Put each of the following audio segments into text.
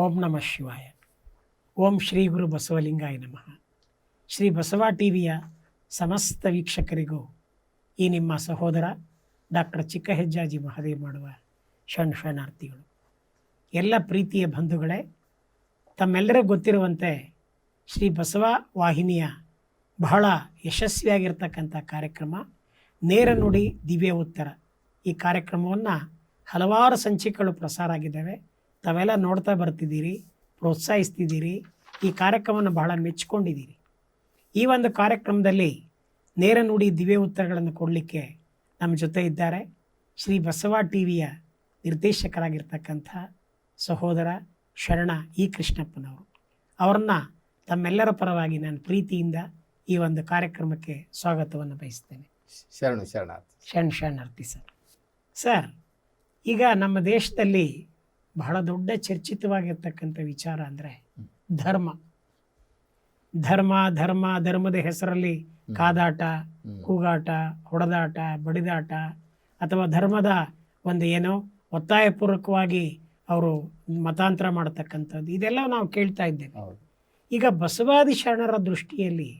ಓಂ ನಮಃ ಶಿವಾಯ. ಓಂ ಶ್ರೀ ಗುರು ಬಸವಲಿಂಗಾಯ ನಮಃ. ಶ್ರೀ ಬಸವ ಟಿವಿಯ ಸಮಸ್ತ ವೀಕ್ಷಕರಿಗೂ ಈ ನಿಮ್ಮ ಸಹೋದರ ಡಾಕ್ಟರ್ ಚಿಕ್ಕ ಹೆಜ್ಜಾಜಿ ಮಹದೇವ್ ಮಾಡುವ ಶರಣಾರ್ಥಿಗಳು. ಎಲ್ಲ ಪ್ರೀತಿಯ ಬಂಧುಗಳೇ, ತಮ್ಮೆಲ್ಲರಿಗೂ ಗೊತ್ತಿರುವಂತೆ ಶ್ರೀ ಬಸವ ವಾಹಿನಿಯ ಬಹಳ ಯಶಸ್ವಿಯಾಗಿರ್ತಕ್ಕಂಥ ಕಾರ್ಯಕ್ರಮ ನೇರ ನುಡಿ ದಿವ್ಯ ಉತ್ತರ. ಈ ಕಾರ್ಯಕ್ರಮವನ್ನು ಹಲವಾರು ಸಂಚಿಕೆಗಳು ಪ್ರಸಾರ ಆಗಿದ್ದಾವೆ. ತಾವೆಲ್ಲ ನೋಡ್ತಾ ಬರ್ತಿದ್ದೀರಿ, ಪ್ರೋತ್ಸಾಹಿಸ್ತಿದ್ದೀರಿ, ಈ ಕಾರ್ಯಕ್ರಮವನ್ನು ಬಹಳ ಮೆಚ್ಚಿಕೊಂಡಿದ್ದೀರಿ. ಈ ಒಂದು ಕಾರ್ಯಕ್ರಮದಲ್ಲಿ ನೇರ ನುಡಿ ದಿವ್ಯ ಉತ್ತರಗಳನ್ನು ಕೊಡಲಿಕ್ಕೆ ನಮ್ಮ ಜೊತೆ ಇದ್ದಾರೆ ಶ್ರೀ ಬಸವ ಟಿವಿಯ ನಿರ್ದೇಶಕರಾಗಿರ್ತಕ್ಕಂಥ ಸಹೋದರ ಶರಣ ಇ ಕೃಷ್ಣಪ್ಪನವರು. ಅವರನ್ನು ತಮ್ಮೆಲ್ಲರ ಪರವಾಗಿ ನಾನು ಪ್ರೀತಿಯಿಂದ ಈ ಒಂದು ಕಾರ್ಯಕ್ರಮಕ್ಕೆ ಸ್ವಾಗತವನ್ನು ಬಯಸ್ತೇನೆ. ಶರಣಾರ್ಥಿ ಸರ್. ಈಗ ನಮ್ಮ ದೇಶದಲ್ಲಿ ಬಹಳ ದೊಡ್ಡ ಚರ್ಚಿತವಾಗಿರ್ತಕ್ಕಂಥ ವಿಚಾರ ಅಂದರೆ ಧರ್ಮದ ಹೆಸರಲ್ಲಿ ಕಾದಾಟ, ಕೂಗಾಟ, ಹೊಡೆದಾಟ, ಬಡಿದಾಟ ಅಥವಾ ಧರ್ಮದ ಒಂದು ಏನೋ ಒತ್ತಾಯಪೂರ್ವಕವಾಗಿ ಅವರು ಮತಾಂತರ ಮಾಡತಕ್ಕಂಥದ್ದು, ಇದೆಲ್ಲ ನಾವು ಕೇಳ್ತಾ ಇದ್ದೇವೆ. ಈಗ ಬಸವಾದಿ ಶರಣರ ದೃಷ್ಟಿಯಲ್ಲಿ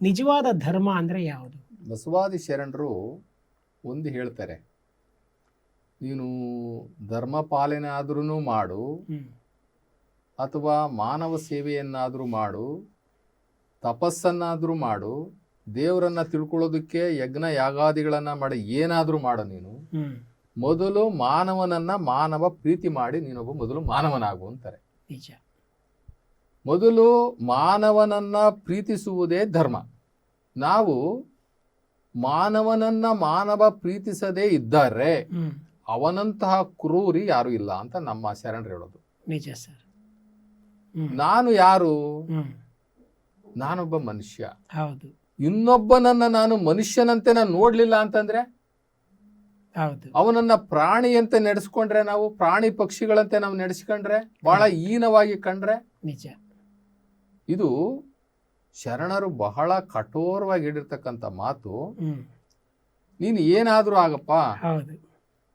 ನಿಜವಾದ ಧರ್ಮ ಅಂದರೆ ಯಾವುದು? ಬಸವಾದಿ ಶರಣರು ಒಂದು ಹೇಳ್ತಾರೆ, ನೀನು ಧರ್ಮ ಪಾಲನೆ ಆದ್ರೂ ಮಾಡು ಅಥವಾ ಮಾನವ ಸೇವೆಯನ್ನಾದರೂ ಮಾಡು, ತಪಸ್ಸನ್ನಾದರೂ ಮಾಡು, ದೇವರನ್ನ ತಿಳ್ಕೊಳ್ಳೋದಕ್ಕೆ ಯಜ್ಞ ಯಾಗಾದಿಗಳನ್ನ ಮಾಡಿ ಏನಾದರೂ ಮಾಡು, ನೀನು ಮೊದಲು ಮಾನವ ಪ್ರೀತಿ ಮಾಡಿ ನೀನೊಬ್ಬ ಮೊದಲು ಮಾನವನಾಗು ಅಂತಾರೆ. ನಿಜ. ಮೊದಲು ಮಾನವನನ್ನ ಪ್ರೀತಿಸುವುದೇ ಧರ್ಮ. ನಾವು ಮಾನವ ಪ್ರೀತಿಸದೇ ಇದ್ದಾರೆ ಅವನಂತಹ ಕ್ರೂರಿ ಯಾರು ಇಲ್ಲ ಅಂತ ನಮ್ಮ ಶರಣರು ಹೇಳೋದು. ನಿಜ ಸರ್. ನಾನು ಯಾರು? ನಾನೊಬ್ಬ ಮನುಷ್ಯ. ಹೌದು. ಇನ್ನೊಬ್ಬನನ್ನ ನಾನು ಮನುಷ್ಯನಂತೆ ನಾನು ನೋಡ್ಲಿಲ್ಲ ಅಂತಂದ್ರೆ, ಹೌದು, ಅವನನ್ನ ಪ್ರಾಣಿ ಅಂತ ನಡೆಸ್ಕೊಂಡ್ರೆ, ನಾವು ಪ್ರಾಣಿ ಪಕ್ಷಿಗಳಂತೆ ನಾವು ನಡೆಸ್ಕೊಂಡ್ರೆ, ಬಹಳ ಹೀನವಾಗಿ ಕಂಡ್ರೆ, ನಿಜ, ಇದು ಶರಣರು ಬಹಳ ಕಠೋರವಾಗಿ ಹೇಳಿರ್ತಕ್ಕಂಥ ಮಾತು. ನೀನು ಏನಾದ್ರೂ ಆಗಪ್ಪ, ಹೌದು,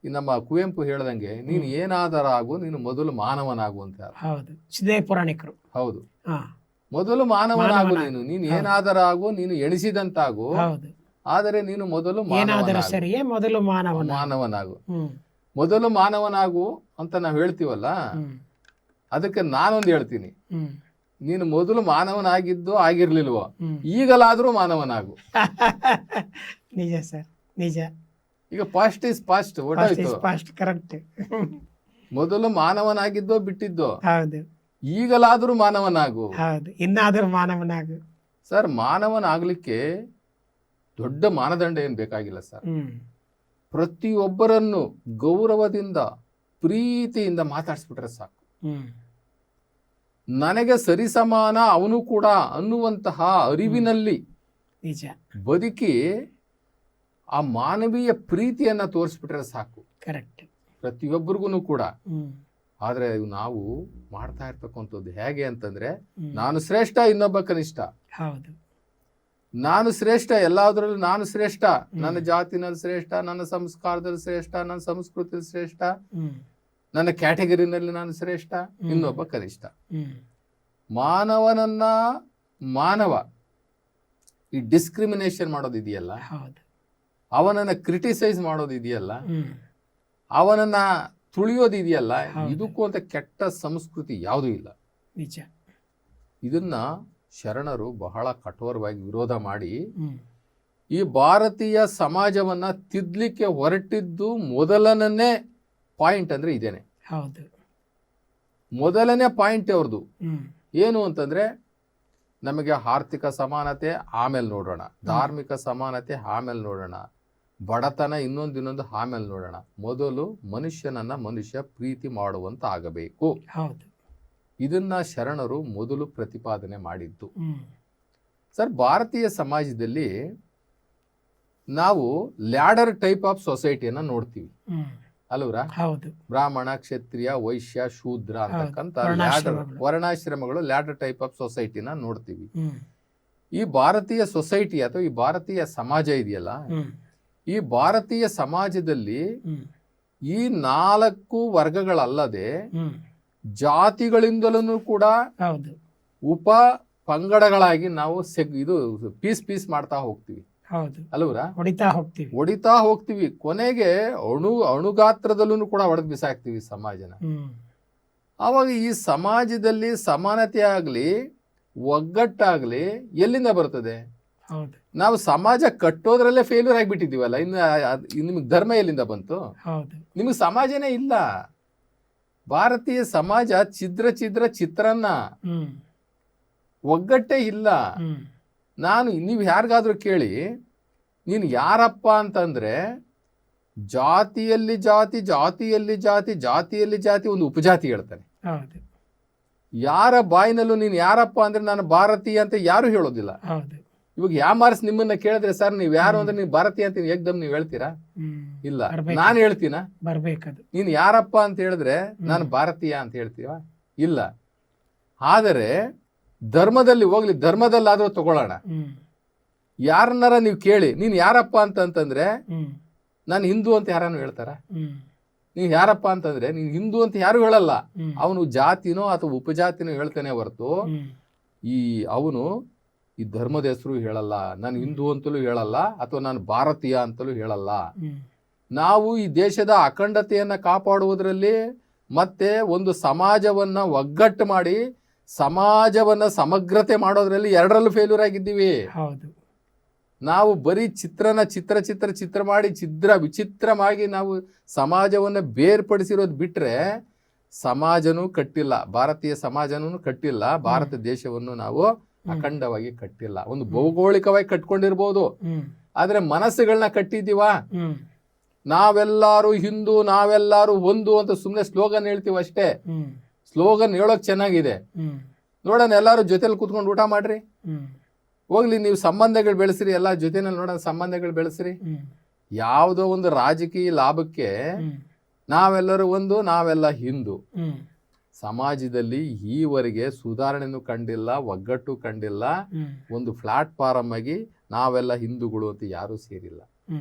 ನಮ್ಮ ಕುವೆಂಪು ಹೇಳ್ದಂಗೆ ನೀನು ಏನಾದರೂ ಆಗು, ನೀನು ಮೊದಲು ಮಾನವನಾಗು ಅಂತ. ಹೌದು, ಸಿದ್ಧೇ ಪುರಾಣಿಕರು. ಹೌದು, ಮೊದಲು ಮಾನವನಾಗು, ನೀನು ಏನಾದರೂ ಆಗು, ನೀನು ಎಣಿಸಿದಂತಾಗು, ಆದರೆ ನೀನು ಮೊದಲು ಮಾನವನಾಗು, ಮೊದಲು ಮಾನವನಾಗು ಅಂತ ನಾವು ಹೇಳ್ತೀವಲ್ಲ. ಅದಕ್ಕೆ ನಾನೊಂದು ಹೇಳ್ತೀನಿ, ನೀನು ಮೊದಲು ಮಾನವನಾಗಿದ್ದು ಆಗಿರ್ಲಿಲ್ವೋ, ಈಗಲಾದ್ರೂ ಮಾನವನಾಗು. ನಿಜ ಸರ್, ನಿಜ. ಈಗ ಪಾಸ್ಟ್ ಇಸ್ ಪಾಸ್ಟ್, ಕರೆಕ್ಟ್. ಮೊದಲು ಮಾನವನಾಗಿದ್ದೋ ಬಿಟ್ಟಿದ್ದೋ, ಹೌದು, ಈಗಲಾದ್ರೂ ಮಾನವನಾಗು. ಹೌದು, ಇನ್ನಾದ್ರೂ ಮಾನವನಾಗು. ಸರ್, ಮಾನವನಾಗ್ಲಿಕ್ಕೆ ದೊಡ್ಡ ಮಾನದಂಡ ಏನ್ ಬೇಕಾಗಿಲ್ಲ ಸರ್. ಪ್ರತಿಯೊಬ್ಬರನ್ನು ಗೌರವದಿಂದ ಪ್ರೀತಿಯಿಂದ ಮಾತಾಡಿಸ್ಬಿಟ್ರೆ ಸಾಕು. ನನಗೆ ಸರಿಸಮಾನ ಅವನು ಕೂಡ ಅನ್ನುವಂತಹ ಅರಿವಿನಲ್ಲಿ ನಿಜ ಬದುಕಿ ಆ ಮಾನವೀಯ ಪ್ರೀತಿಯನ್ನ ತೋರಿಸ್ಬಿಟ್ರೆ ಸಾಕು. ಕರೆಕ್ಟ್. ಪ್ರತಿಯೊಬ್ಬರಿಗೂ ಕೂಡ. ಆದ್ರೆ ನಾವು ಮಾಡ್ತಾ ಇರ್ತಕ್ಕಂಥದ್ದು ಹೇಗೆ ಅಂತಂದ್ರೆ, ನಾನು ಶ್ರೇಷ್ಠ, ಇನ್ನೊಬ್ಬ ಕನಿಷ್ಠ. ಹೌದು, ನಾನು ಶ್ರೇಷ್ಠ, ಎಲ್ಲಾದ್ರಲ್ಲೂ ನಾನು ಶ್ರೇಷ್ಠ, ನನ್ನ ಜಾತಿನಲ್ಲಿ ಶ್ರೇಷ್ಠ, ನನ್ನ ಸಂಸ್ಕಾರದಲ್ಲಿ ಶ್ರೇಷ್ಠ, ನನ್ನ ಸಂಸ್ಕೃತಿಯಲ್ಲಿ ಶ್ರೇಷ್ಠ, ನನ್ನ ಕ್ಯಾಟಗರಿನಲ್ಲಿ ನಾನು ಶ್ರೇಷ್ಠ, ಇನ್ನೊಬ್ಬ ಕನಿಷ್ಠ. ಮಾನವನನ್ನ ಈ ಡಿಸ್ಕ್ರಿಮಿನೇಷನ್ ಮಾಡೋದಿದೆಯಲ್ಲ, ಅವನನ್ನ ಕ್ರಿಟಿಸೈಸ್ ಮಾಡೋದಿದೆಯಲ್ಲ, ಅವನನ್ನ ತುಳಿಯೋದಿದೆಯಲ್ಲ, ಇದಕ್ಕೂ ಅಂತ ಕೆಟ್ಟ ಸಂಸ್ಕೃತಿ ಯಾವುದೂ ಇಲ್ಲ. ನಿಜ. ಇದನ್ನ ಶರಣರು ಬಹಳ ಕಠೋರವಾಗಿ ವಿರೋಧ ಮಾಡಿ ಈ ಭಾರತೀಯ ಸಮಾಜವನ್ನ ತಿದ್ದಲಿಕ್ಕೆ ಹೊರಟಿದ್ದು ಮೊದಲನೇ ಪಾಯಿಂಟ್ ಅಂದ್ರೆ ಇದೇನೆ. ಹೌದು, ಮೊದಲನೇ ಪಾಯಿಂಟ್ ಅವ್ರದ್ದು ಏನು ಅಂತಂದ್ರೆ, ನಮಗೆ ಆರ್ಥಿಕ ಸಮಾನತೆ ಆಮೇಲೆ ನೋಡೋಣ, ಧಾರ್ಮಿಕ ಸಮಾನತೆ ಆಮೇಲೆ ನೋಡೋಣ, ಬಡತನ ಇನ್ನೊಂದು ಆಮೇಲೆ ನೋಡೋಣ, ಮೊದಲು ಮನುಷ್ಯನನ್ನ ಮನುಷ್ಯ ಪ್ರೀತಿ ಮಾಡುವಂತ ಆಗಬೇಕು. ಹೌದು, ಇದನ್ನ ಶರಣರು ಮೊದಲು ಪ್ರತಿಪಾದನೆ ಮಾಡಿದ್ದು. ಸರ್, ಭಾರತೀಯ ಸಮಾಜದಲ್ಲಿ ನಾವು ಲ್ಯಾಡರ್ ಟೈಪ್ ಆಫ್ ಸೊಸೈಟಿಯನ್ನ ನೋಡ್ತೀವಿ ಅಲ್ವರ? ಹೌದು. ಬ್ರಾಹ್ಮಣ, ಕ್ಷತ್ರಿಯ, ವೈಶ್ಯ, ಶೂದ್ರ ಅಂತಕ್ಕಂಥ ವರ್ಣಾಶ್ರಮಗಳು ಲ್ಯಾಡರ್ ಟೈಪ್ ಆಫ್ ಸೊಸೈಟಿನ ನೋಡ್ತೀವಿ. ಈ ಭಾರತೀಯ ಸೊಸೈಟಿ ಅಥವಾ ಈ ಭಾರತೀಯ ಸಮಾಜ ಇದೆಯಲ್ಲ, ಈ ಭಾರತೀಯ ಸಮಾಜದಲ್ಲಿ ಈ 4 ವರ್ಗಗಳಲ್ಲದೆ ಜಾತಿಗಳಿಂದಲೂ ಕೂಡ ಹೌದು ಉಪ ಪಂಗಡಗಳಾಗಿ ನಾವು ಇದು ಪೀಸ್ ಮಾಡ್ತಾ ಹೋಗ್ತೀವಿ ಹೌದು ಅಲ್ವರ, ಹೊಡಿತಾ ಹೋಗ್ತೀವಿ. ಕೊನೆಗೆ ಅಣುಗಾತ್ರದಲ್ಲೂ ಕೂಡ ಹೊಡೆದು ಬಿಸಾಕ್ತಿವಿ ಸಮಾಜನ. ಆವಾಗ ಈ ಸಮಾಜದಲ್ಲಿ ಸಮಾನತೆ ಆಗ್ಲಿ ಒಗ್ಗಟ್ಟಾಗ್ಲಿ ಎಲ್ಲಿಂದ ಬರ್ತದೆ? ಹೌದು ನಾವು ಸಮಾಜ ಕಟ್ಟೋದ್ರಲ್ಲೇ ಫೇಲ್ಯೂರ್ ಆಗಿಬಿಟ್ಟಿದೀವಲ್ಲ. ನಿಮಗೆ ಧರ್ಮ ಎಲ್ಲಿಂದ ಬಂತು? ಹೌದು ನಿಮಗೆ ಸಮಾಜನೇ ಇಲ್ಲ. ಭಾರತೀಯ ಸಮಾಜ ಛಿದ್ರ ಚಿತ್ರಾನ್ನ, ಒಗ್ಗಟ್ಟೇ ಇಲ್ಲ. ನೀವು ಯಾರಿಗಾದ್ರೂ ಕೇಳಿ ನೀನು ಯಾರಪ್ಪ ಅಂತಂದ್ರೆ ಜಾತಿಯಲ್ಲಿ ಜಾತಿ, ಜಾತಿಯಲ್ಲಿ ಜಾತಿ, ಜಾತಿಯಲ್ಲಿ ಜಾತಿ, ಒಂದು ಉಪಜಾತಿ ಹೇಳ್ತಾನೆ. ಯಾರ ಬಾಯಿನಲ್ಲೂ ನೀನು ಯಾರಪ್ಪ ಅಂದ್ರೆ ನಾನು ಭಾರತೀಯ ಅಂತ ಯಾರು ಹೇಳೋದಿಲ್ಲ. ಇವಾಗ ಯಾಮಾರ್ಸ್ ನಿಮ್ಮನ್ನ ಕೇಳಿದ್ರೆ ಸರ್ ನೀವು ಯಾರು ಅಂದ್ರೆ ನೀವು ಭಾರತೀಯ ಅಂತ ಏಕ್ದಮ್ ನೀವು ಹೇಳ್ತೀರಾ? ಇಲ್ಲ. ನಾನು ಹೇಳ್ತೀನ ನೀನು ಯಾರಪ್ಪ ಅಂತ ಹೇಳಿದ್ರೆ ನಾನು ಭಾರತೀಯ ಅಂತ ಹೇಳ್ತೀವ? ಇಲ್ಲ. ಆದರೆ ಧರ್ಮದಲ್ಲಿ ಹೋಗ್ಲಿ, ಧರ್ಮದಲ್ಲಾದ್ರೂ ತಗೊಳ್ಳೋಣ. ಯಾರನ್ನಾರ ನೀವು ಕೇಳಿ ನೀನ್ ಯಾರಪ್ಪ ಅಂತಂದ್ರೆ ನಾನು ಹಿಂದೂ ಅಂತ ಯಾರನ್ನು ಹೇಳ್ತಾರ? ನೀವ್ ಯಾರಪ್ಪ ಅಂತಂದ್ರೆ ನೀನ್ ಹಿಂದೂ ಅಂತ ಯಾರು ಹೇಳಲ್ಲ. ಅವನು ಜಾತಿನೋ ಅಥವಾ ಉಪಜಾತಿನೋ ಹೇಳ್ತಾನೆ ಹೊರತು ಅವನು ಈ ಧರ್ಮದ ಹೆಸರು ಹೇಳಲ್ಲ, ನಾನು ಹಿಂದೂ ಅಂತಲೂ ಹೇಳಲ್ಲ, ಅಥವಾ ನಾನು ಭಾರತೀಯ ಅಂತಲೂ ಹೇಳಲ್ಲ. ನಾವು ಈ ದೇಶದ ಅಖಂಡತೆಯನ್ನ ಕಾಪಾಡುವುದರಲ್ಲಿ ಮತ್ತೆ ಒಂದು ಸಮಾಜವನ್ನ ಒಗ್ಗಟ್ಟು ಮಾಡಿ ಸಮಾಜವನ್ನ ಸಮಗ್ರತೆ ಮಾಡೋದ್ರಲ್ಲಿ ಎರಡರಲ್ಲೂ ಫೇಲ್ಯೂರ್ ಆಗಿದ್ದೀವಿ. ನಾವು ಬರೀ ಚಿತ್ರ ಮಾಡಿ ವಿಚಿತ್ರವಾಗಿ ನಾವು ಸಮಾಜವನ್ನ ಬೇರ್ಪಡಿಸಿರೋದು ಬಿಟ್ರೆ ಸಮಾಜನೂ ಕಟ್ಟಿಲ್ಲ, ಭಾರತೀಯ ಸಮಾಜನೂ ಕಟ್ಟಿಲ್ಲ, ಭಾರತ ದೇಶವನ್ನು ನಾವು ಅಖಂಡವಾಗಿ ಕಟ್ಟಿಲ್ಲ. ಒಂದು ಭೌಗೋಳಿಕವಾಗಿ ಕಟ್ಕೊಂಡಿರ್ಬೋದು, ಆದ್ರೆ ಮನಸ್ಸುಗಳನ್ನ ಕಟ್ಟಿದೀವ. ನಾವೆಲ್ಲಾರು ಹಿಂದೂ, ನಾವೆಲ್ಲಾರು ಒಂದು ಅಂತ ಸುಮ್ನೆ ಸ್ಲೋಗನ್ ಹೇಳ್ತೀವಿ ಅಷ್ಟೇ. ಸ್ಲೋಗನ್ ಹೇಳೋಕ್ ಚೆನ್ನಾಗಿದೆ, ನೋಡೋಣ ಎಲ್ಲಾರು ಜೊತೆಲಿ ಕೂತ್ಕೊಂಡು ಊಟ ಮಾಡ್ರಿ, ಹೋಗ್ಲಿ ನೀವು ಸಂಬಂಧಗಳು ಬೆಳೆಸ್ರಿ, ಎಲ್ಲ ಜೊತೆನಲ್ಲಿ ನೋಡೋಣ ಸಂಬಂಧಗಳು ಬೆಳೆಸ್ರಿ. ಯಾವುದೋ ಒಂದು ರಾಜಕೀಯ ಲಾಭಕ್ಕೆ ನಾವೆಲ್ಲರೂ ಒಂದು, ನಾವೆಲ್ಲ ಹಿಂದೂ. ಸಮಾಜದಲ್ಲಿ ಈವರೆಗೆ ಸುಧಾರಣೆನೂ ಕಂಡಿಲ್ಲ, ಒಗ್ಗಟ್ಟು ಕಂಡಿಲ್ಲ. ಒಂದು ಪ್ಲಾಟ್ಫಾರಮ್ ಆಗಿ ನಾವೆಲ್ಲ ಹಿಂದೂಗಳು ಅಂತ ಯಾರೂ ಸೇರಿಲ್ಲ,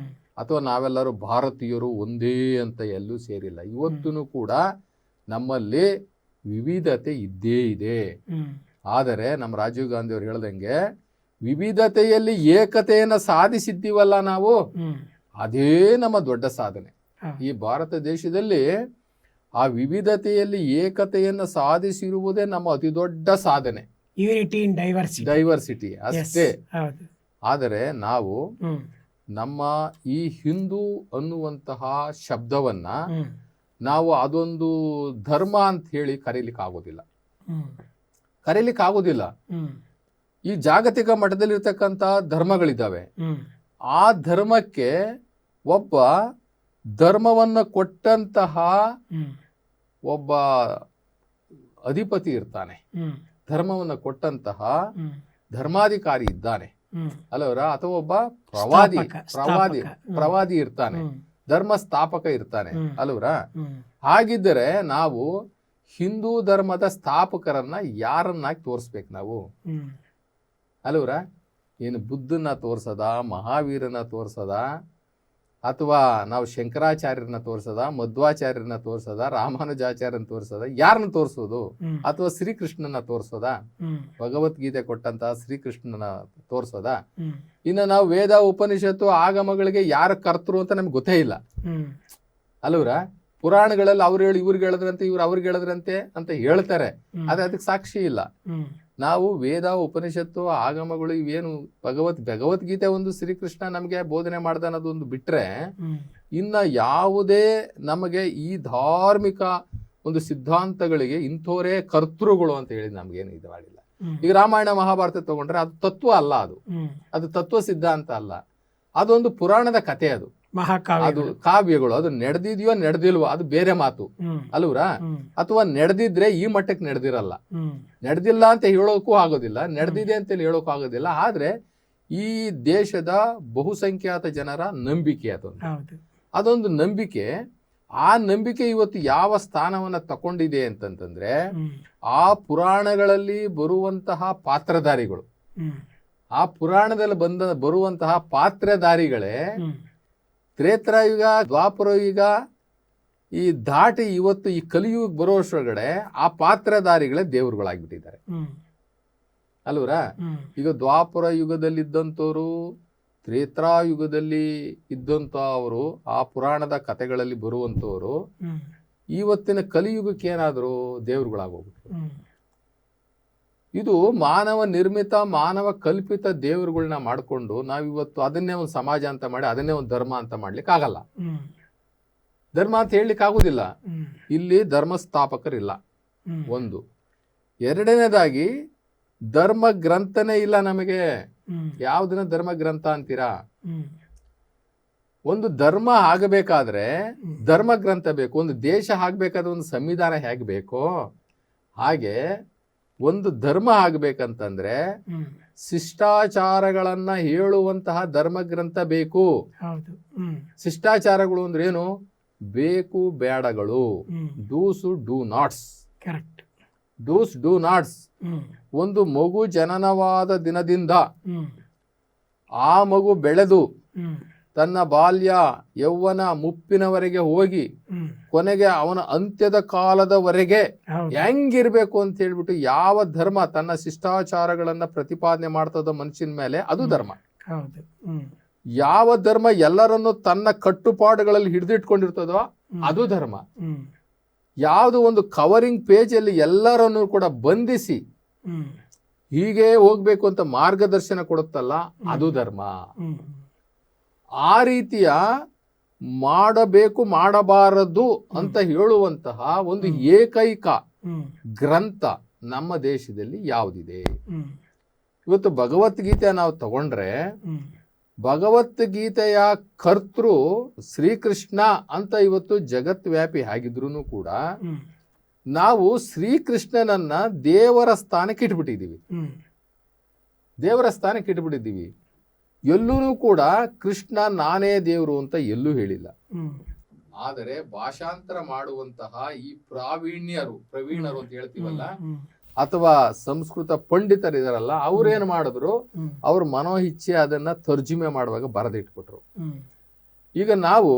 ಅಥವಾ ನಾವೆಲ್ಲರೂ ಭಾರತೀಯರು ಒಂದೇ ಅಂತ ಎಲ್ಲೂ ಸೇರಿಲ್ಲ. ಇವತ್ತೂ ಕೂಡ ನಮ್ಮಲ್ಲಿ ವಿವಿಧತೆ ಇದ್ದೇ ಇದೆ. ಆದರೆ ನಮ್ಮ ರಾಜೀವ್ ಗಾಂಧಿ ಅವರು ಹೇಳ್ದಂಗೆ ವಿವಿಧತೆಯಲ್ಲಿ ಏಕತೆಯನ್ನ ಸಾಧಿಸಿದ್ದೀವಲ್ಲ ನಾವು, ಅದೇ ನಮ್ಮ ದೊಡ್ಡ ಸಾಧನೆ. ಈ ಭಾರತ ದೇಶದಲ್ಲಿ ಆ ವಿವಿಧತೆಯಲ್ಲಿ ಏಕತೆಯನ್ನ ಸಾಧಿಸಿರುವುದೇ ನಮ್ಮ ಅತಿ ದೊಡ್ಡ ಸಾಧನೆ. ಯೂನಿಟಿ ಇನ್ ಡೈವರ್ಸಿಟಿ ಅಷ್ಟೇ. ಆದರೆ ನಾವು ನಮ್ಮ ಈ ಹಿಂದೂ ಅನ್ನುವಂತಹ ಶಬ್ದವನ್ನ ನಾವು ಅದೊಂದು ಧರ್ಮ ಅಂತ ಹೇಳಿ ಕರೀಲಿಕ್ಕೆ ಆಗೋದಿಲ್ಲ. ಈ ಜಾಗತಿಕ ಮಟ್ಟದಲ್ಲಿರ್ತಕ್ಕಂಥ ಧರ್ಮಗಳಿದ್ದಾವೆ. ಆ ಧರ್ಮಕ್ಕೆ ಒಬ್ಬ ಧರ್ಮವನ್ನ ಕೊಟ್ಟಂತಹ ಒಬ್ಬ ಅಧಿಪತಿ ಇರ್ತಾನೆ, ಧರ್ಮವನ್ನ ಕೊಟ್ಟಂತಹ ಧರ್ಮಾಧಿಕಾರಿ ಇದ್ದಾನೆ ಅಲ್ಲವರ, ಅಥವಾ ಒಬ್ಬ ಪ್ರವಾದಿ ಇರ್ತಾನೆ, ಧರ್ಮ ಸ್ಥಾಪಕ ಇರ್ತಾನೆ ಅಲ್ವರ. ಹಾಗಿದ್ದರೆ ನಾವು ಹಿಂದೂ ಧರ್ಮದ ಸ್ಥಾಪಕರನ್ನ ಯಾರನ್ನಾಗಿ ತೋರಿಸ್ಬೇಕು ನಾವು ಅಲ್ವರ? ಏನು ಬುದ್ಧನ ತೋರ್ಸದ, ಮಹಾವೀರನ ತೋರ್ಸದ, ಅಥವಾ ನಾವು ಶಂಕರಾಚಾರ್ಯರನ್ನ ತೋರ್ಸದ, ಮಧ್ವಾಚಾರ್ಯರನ್ನ ತೋರ್ಸದ, ರಾಮಾನುಜಾಚಾರ್ಯನ ತೋರ್ಸದ? ಯಾರನ್ನ ತೋರ್ಸೋದು? ಅಥವಾ ಶ್ರೀಕೃಷ್ಣನ ತೋರ್ಸೋದ? ಭಗವದ್ಗೀತೆ ಕೊಟ್ಟಂತಹ ಶ್ರೀಕೃಷ್ಣನ ತೋರ್ಸೋದ? ಇನ್ನು ನಾವು ವೇದ ಉಪನಿಷತ್ತು ಆಗಮಗಳಿಗೆ ಯಾರ ಕರ್ತರು ಅಂತ ನಮ್ಗೆ ಗೊತ್ತೇ ಇಲ್ಲ ಅಲ್ವರ. ಪುರಾಣಗಳಲ್ಲಿ ಅವ್ರು ಹೇಳಿ ಇವ್ರಿಗೆ ಹೇಳಿದ್ರಂತೆ, ಇವ್ರು ಅವ್ರಿಗೆ ಹೇಳಿದ್ರಂತೆ ಅಂತ ಹೇಳ್ತಾರೆ, ಆದ್ರೆ ಅದಕ್ಕೆ ಸಾಕ್ಷಿ ಇಲ್ಲ. ನಾವು ವೇದ ಉಪನಿಷತ್ತು ಆಗಮಗಳು ಇವೇನು ಭಗವದ್ಗೀತೆ ಒಂದು ಶ್ರೀಕೃಷ್ಣ ನಮ್ಗೆ ಬೋಧನೆ ಮಾಡ್ದ ಅನ್ನೋದು ಒಂದು ಬಿಟ್ರೆ ಇನ್ನ ಯಾವುದೇ ನಮಗೆ ಈ ಧಾರ್ಮಿಕ ಒಂದು ಸಿದ್ಧಾಂತಗಳಿಗೆ ಇಂಥವರೇ ಕರ್ತೃಗಳು ಅಂತ ಹೇಳಿ ನಮ್ಗೇನು ಇದು ಮಾಡಿಲ್ಲ. ಈಗ ರಾಮಾಯಣ ಮಹಾಭಾರತ ತಗೊಂಡ್ರೆ ಅದು ತತ್ವ ಅಲ್ಲ, ಅದು ತತ್ವ ಸಿದ್ಧಾಂತ ಅಲ್ಲ, ಅದೊಂದು ಪುರಾಣದ ಕಥೆ. ಅದು ಕಾವ್ಯಗಳು. ಅದು ನಡೆದಿದೆಯೋ ನಡೆದಿಲ್ವೋ ಅದು ಬೇರೆ ಮಾತು ಅಲ್ವರ. ಅಥವಾ ನಡೆದಿದ್ರೆ ಈ ಮಟ್ಟಕ್ಕೆ ನಡೆದಿರಲ್ಲ, ನಡೆದಿಲ್ಲ ಅಂತ ಹೇಳೋಕ್ಕೂ ಆಗೋದಿಲ್ಲ, ನಡೆದಿದೆ ಅಂತ ಹೇಳೋಕ್ಕೂ ಆಗೋದಿಲ್ಲ. ಆದ್ರೆ ಈ ದೇಶದ ಬಹುಸಂಖ್ಯಾತ ಜನರ ನಂಬಿಕೆ ಅದೊಂದು ನಂಬಿಕೆ. ಆ ನಂಬಿಕೆ ಇವತ್ತು ಯಾವ ಸ್ಥಾನವನ್ನ ತಕೊಂಡಿದೆ ಅಂತಂದ್ರೆ ಆ ಪುರಾಣಗಳಲ್ಲಿ ಬರುವಂತಹ ಪಾತ್ರಧಾರಿಗಳು, ಆ ಪುರಾಣದಲ್ಲಿ ಬರುವಂತಹ ಪಾತ್ರಧಾರಿಗಳೇ ತ್ರೇತಾಯುಗ, ದ್ವಾಪರ ಯುಗ, ಈ ದಾಟಿ ಇವತ್ತು ಈ ಕಲಿಯುಗ ಬರೋಷ್ಟೊಳಗಡೆ ಆ ಪಾತ್ರಧಾರಿಗಳೇ ದೇವರುಗಳಾಗ್ಬಿಟ್ಟಿದ್ದಾರೆ ಅಲ್ವರಾ. ಈಗ ದ್ವಾಪರ ಯುಗದಲ್ಲಿದ್ದಂಥವ್ರು, ತ್ರೇತಾಯುಗದಲ್ಲಿ ಇದ್ದಂಥವರು, ಆ ಪುರಾಣದ ಕಥೆಗಳಲ್ಲಿ ಬರುವಂಥವ್ರು ಇವತ್ತಿನ ಕಲಿಯುಗಕ್ಕೆ ಏನಾದರೂ ದೇವರುಗಳಾಗೋಗ್ಬಿಟ್ರು. ಇದು ಮಾನವ ನಿರ್ಮಿತ, ಮಾನವ ಕಲ್ಪಿತ ದೇವರುಗಳನ್ನ ಮಾಡಿಕೊಂಡು ನಾವಿವತ್ತು ಅದನ್ನೇ ಒಂದು ಸಮಾಜ ಅಂತ ಮಾಡಿ ಅದನ್ನೇ ಒಂದು ಧರ್ಮ ಅಂತ ಮಾಡ್ಲಿಕ್ಕೆ ಆಗಲ್ಲ. ಧರ್ಮ ಅಂತ ಹೇಳಲಿಕ್ಕೆ ಆಗುದಿಲ್ಲ. ಇಲ್ಲಿ ಧರ್ಮ ಸ್ಥಾಪಕರಿಲ್ಲ ಒಂದು. ಎರಡನೇದಾಗಿ ಧರ್ಮ ಗ್ರಂಥನೇ ಇಲ್ಲ ನಮಗೆ. ಯಾವ್ದನ್ನ ಧರ್ಮ ಗ್ರಂಥ ಅಂತೀರಾ? ಒಂದು ಧರ್ಮ ಆಗಬೇಕಾದ್ರೆ ಧರ್ಮ ಗ್ರಂಥ ಬೇಕು. ಒಂದು ದೇಶ ಆಗಬೇಕಾದ್ರೆ ಒಂದು ಸಂವಿಧಾನ ಹೇಗೆ ಬೇಕೋ ಹಾಗೆ ಒಂದು ಧರ್ಮ ಆಗ್ಬೇಕಂತಂದ್ರೆ ಶಿಷ್ಟಾಚಾರಗಳನ್ನ ಹೇಳುವಂತಹ ಧರ್ಮ ಗ್ರಂಥ ಬೇಕು. ಶಿಷ್ಟಾಚಾರಗಳು ಅಂದ್ರೆ ಏನು? ಬೇಕು ಬೇಡಗಳು, dos do nots. Dos do nots. ಒಂದು ಮಗು ಜನನವಾದ ದಿನದಿಂದ ಆ ಮಗು ಬೆಳೆದು ತನ್ನ ಬಾಲ್ಯ ಯೌವನ ಮುಪ್ಪಿನವರೆಗೆ ಹೋಗಿ ಕೊನೆಗೆ ಅವನ ಅಂತ್ಯದ ಕಾಲದವರೆಗೆ ಹೆಂಗಿರ್ಬೇಕು ಅಂತ ಹೇಳ್ಬಿಟ್ಟು ಯಾವ ಧರ್ಮ ತನ್ನ ಶಿಷ್ಟಾಚಾರಗಳನ್ನ ಪ್ರತಿಪಾದನೆ ಮಾಡ್ತದೋ ಮನುಷ್ಯನ ಮೇಲೆ ಅದು ಧರ್ಮ. ಯಾವ ಧರ್ಮ ಎಲ್ಲರನ್ನು ತನ್ನ ಕಟ್ಟುಪಾಡುಗಳಲ್ಲಿ ಹಿಡಿದಿಟ್ಕೊಂಡಿರ್ತದೋ ಅದು ಧರ್ಮ. ಯಾವುದು ಒಂದು ಕವರಿಂಗ್ ಪೇಜ್ ಅಲ್ಲಿ ಎಲ್ಲರನ್ನು ಕೂಡ ಬಂಧಿಸಿ ಹೀಗೆ ಹೋಗ್ಬೇಕು ಅಂತ ಮಾರ್ಗದರ್ಶನ ಕೊಡುತ್ತಲ್ಲ ಅದು ಧರ್ಮ. ಆ ರೀತಿಯ ಮಾಡಬೇಕು ಮಾಡಬಾರದು ಅಂತ ಹೇಳುವಂತಹ ಒಂದು ಏಕೈಕ ಗ್ರಂಥ ನಮ್ಮ ದೇಶದಲ್ಲಿ ಯಾವುದಿದೆ? ಇವತ್ತು ಭಗವದ್ಗೀತೆ ನಾವು ತಗೊಂಡ್ರೆ ಭಗವದ್ಗೀತೆಯ ಕರ್ತೃ ಶ್ರೀಕೃಷ್ಣ ಅಂತ ಇವತ್ತು ಜಗತ್ವ್ಯಾಪಿ ಆಗಿದ್ರು ಕೂಡ ನಾವು ಶ್ರೀಕೃಷ್ಣನನ್ನ ದೇವರ ಸ್ಥಾನಕ್ಕೆ ಇಟ್ಬಿಟ್ಟಿದ್ದೀವಿ. ದೇವರ ಸ್ಥಾನಕ್ಕೆ ಇಟ್ಬಿಟ್ಟಿದ್ದೀವಿ. ಎಲ್ಲೂ ಕೂಡ ಕೃಷ್ಣ ನಾನೇ ದೇವರು ಅಂತ ಎಲ್ಲೂ ಹೇಳಿಲ್ಲ. ಆದರೆ ಭಾಷಾಂತರ ಮಾಡುವಂತಹ ಈ ಪ್ರವೀಣರು ಅಂತ ಹೇಳ್ತೀವಲ್ಲ, ಅಥವಾ ಸಂಸ್ಕೃತ ಪಂಡಿತರಿದಾರಲ್ಲ, ಅವ್ರೇನ್ ಮಾಡಿದ್ರು, ಅವ್ರ ಮನೋಇಚ್ಛೆ ಅದನ್ನ ತರ್ಜುಮೆ ಮಾಡುವಾಗ ಬರೆದಿಟ್ಬಿಟ್ರು. ಈಗ ನಾವು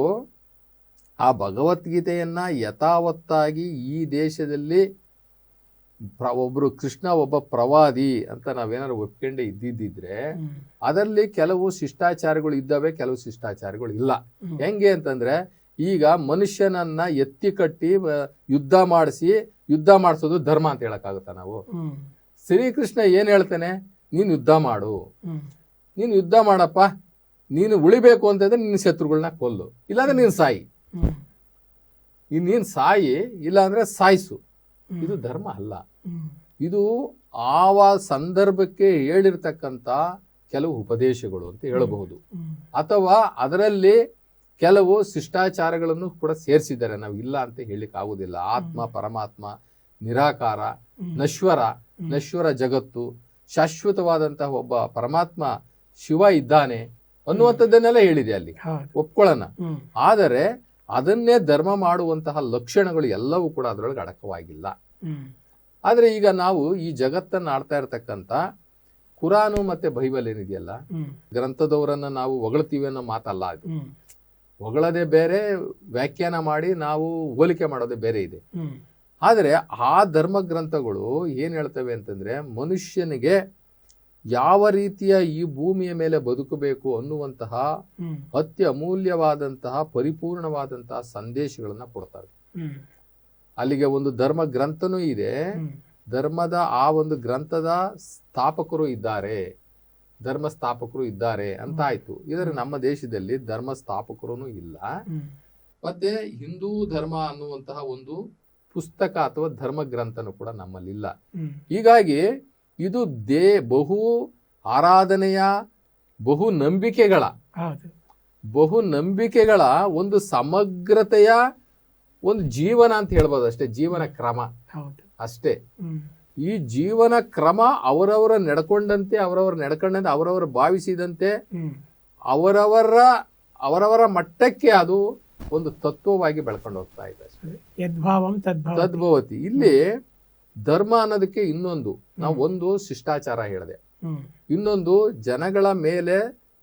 ಆ ಭಗವದ್ಗೀತೆಯನ್ನ ಯಥಾವತ್ತಾಗಿ ಈ ದೇಶದಲ್ಲಿ ಒಬ್ರು ಕೃಷ್ಣ ಒಬ್ಬ ಪ್ರವಾದಿ ಅಂತ ನಾವೇನಾದ್ರು ಒಪ್ಕೊಂಡೆ ಇದ್ದಿದ್ರೆ ಅದರಲ್ಲಿ ಕೆಲವು ಶಿಷ್ಟಾಚಾರಗಳು ಇದ್ದಾವೆ, ಕೆಲವು ಶಿಷ್ಟಾಚಾರಗಳು ಇಲ್ಲ. ಹೆಂಗೆ ಅಂತಂದ್ರೆ ಈಗ ಮನುಷ್ಯನನ್ನ ಎತ್ತಿ ಕಟ್ಟಿ ಯುದ್ಧ ಮಾಡಿಸೋದು ಧರ್ಮ ಅಂತ ಹೇಳಕ್ಕಾಗುತ್ತಾ ನಾವು? ಶ್ರೀಕೃಷ್ಣ ಏನ್ ಹೇಳ್ತಾನೆ? ನೀನ್ ಯುದ್ಧ ಮಾಡು, ನೀನ್ ಯುದ್ಧ ಮಾಡಪ್ಪ, ನೀನು ಉಳಿಬೇಕು ಅಂತಂದ್ರೆ ನಿನ್ನ ಶತ್ರುಗಳನ್ನ ಕೊಲ್ಲು, ಇಲ್ಲಾಂದ್ರೆ ನೀನ್ ಸಾಯಿ. ನೀನ್ ಸಾಯಿ, ಇಲ್ಲಾಂದ್ರೆ ಸಾಯಿಸು. ಇದು ಧರ್ಮ ಅಲ್ಲ. ಇದು ಆವ ಸಂದರ್ಭಕ್ಕೆ ಹೇಳಿರ್ತಕ್ಕಂಥ ಕೆಲವು ಉಪದೇಶಗಳು ಅಂತ ಹೇಳಬಹುದು. ಅಥವಾ ಅದರಲ್ಲಿ ಕೆಲವು ಶಿಷ್ಟಾಚಾರಗಳನ್ನು ಕೂಡ ಸೇರಿಸಿದ್ದಾರೆ, ನಾವು ಇಲ್ಲ ಅಂತ ಹೇಳಿಕ್ ಆಗುದಿಲ್ಲ. ಆತ್ಮ, ಪರಮಾತ್ಮ, ನಿರಾಕಾರ, ನಶ್ವರ ಜಗತ್ತು, ಶಾಶ್ವತವಾದಂತಹ ಒಬ್ಬ ಪರಮಾತ್ಮ ಶಿವ ಇದ್ದಾನೆ ಅನ್ನುವಂಥದ್ದನ್ನೆಲ್ಲ ಹೇಳಿದೆ ಅಲ್ಲಿ, ಒಪ್ಕೊಳ್ಳೋಣ. ಆದರೆ ಅದನ್ನೇ ಧರ್ಮ ಮಾಡುವಂತಹ ಲಕ್ಷಣಗಳು ಎಲ್ಲವೂ ಕೂಡ ಅದರೊಳಗೆ ಅಡಕವಾಗಿಲ್ಲ. ಆದ್ರೆ ಈಗ ನಾವು ಈ ಜಗತ್ತನ್ನ ಆಡ್ತಾ ಇರತಕ್ಕಂತ ಕುರಾನು ಮತ್ತೆ ಬೈಬಲ್ ಏನಿದೆಯಲ್ಲ, ಗ್ರಂಥದವರನ್ನ ನಾವು ಹೊಗಳ್ತೀವಿ ಅನ್ನೋ ಮಾತಲ್ಲ ಅದು. ಹೊಗಳದೇ ಬೇರೆ, ವ್ಯಾಖ್ಯಾನ ಮಾಡಿ ನಾವು ಹೋಲಿಕೆ ಮಾಡೋದೇ ಬೇರೆ ಇದೆ. ಆದರೆ ಆ ಧರ್ಮ ಗ್ರಂಥಗಳು ಏನ್ ಹೇಳ್ತವೆ ಅಂತಂದ್ರೆ, ಮನುಷ್ಯನಿಗೆ ಯಾವ ರೀತಿಯ ಈ ಭೂಮಿಯ ಮೇಲೆ ಬದುಕಬೇಕು ಅನ್ನುವಂತಹ ಅತ್ಯಮೂಲ್ಯವಾದಂತಹ ಪರಿಪೂರ್ಣವಾದಂತಹ ಸಂದೇಶಗಳನ್ನ ಕೊಡ್ತಾರೆ. ಅಲ್ಲಿಗೆ ಒಂದು ಧರ್ಮ ಗ್ರಂಥನೂ ಇದೆ, ಧರ್ಮದ ಆ ಒಂದು ಗ್ರಂಥದ ಸ್ಥಾಪಕರು ಇದ್ದಾರೆ, ಧರ್ಮ ಸ್ಥಾಪಕರು ಇದ್ದಾರೆ ಅಂತ ಆಯ್ತು. ಇದರ ನಮ್ಮ ದೇಶದಲ್ಲಿ ಧರ್ಮ ಸ್ಥಾಪಕರು ಇಲ್ಲ. ಮತ್ತೆ ಹಿಂದೂ ಧರ್ಮ ಅನ್ನುವಂತಹ ಒಂದು ಪುಸ್ತಕ ಅಥವಾ ಧರ್ಮ ಗ್ರಂಥನೂ ಕೂಡ ನಮ್ಮಲ್ಲಿಲ್ಲ. ಹೀಗಾಗಿ ಇದು ಬಹು ಆರಾಧನೆಯ, ಬಹು ನಂಬಿಕೆಗಳ ಒಂದು ಸಮಗ್ರತೆಯ ಒಂದು ಜೀವನ ಅಂತ ಹೇಳ್ಬೋದು ಅಷ್ಟೇ. ಜೀವನ ಕ್ರಮ ಅಷ್ಟೇ. ಈ ಜೀವನ ಕ್ರಮ ಅವರವರ ನಡ್ಕೊಂಡಂತೆ ಅವರವರ ಭಾವಿಸಿದಂತೆ ಅವರವರ ಮಟ್ಟಕ್ಕೆ ಅದು ಒಂದು ತತ್ವವಾಗಿ ಬೆಳ್ಕೊಂಡು ಹೋಗ್ತಾ ಇದೆ. ತದ್ಭವತಿ. ಇಲ್ಲಿ ಧರ್ಮ ಅನ್ನೋದಕ್ಕೆ ಇನ್ನೊಂದು, ನಾವು ಒಂದು ಶಿಷ್ಟಾಚಾರ ಹೇಳಿದೆ, ಇನ್ನೊಂದು ಜನಗಳ ಮೇಲೆ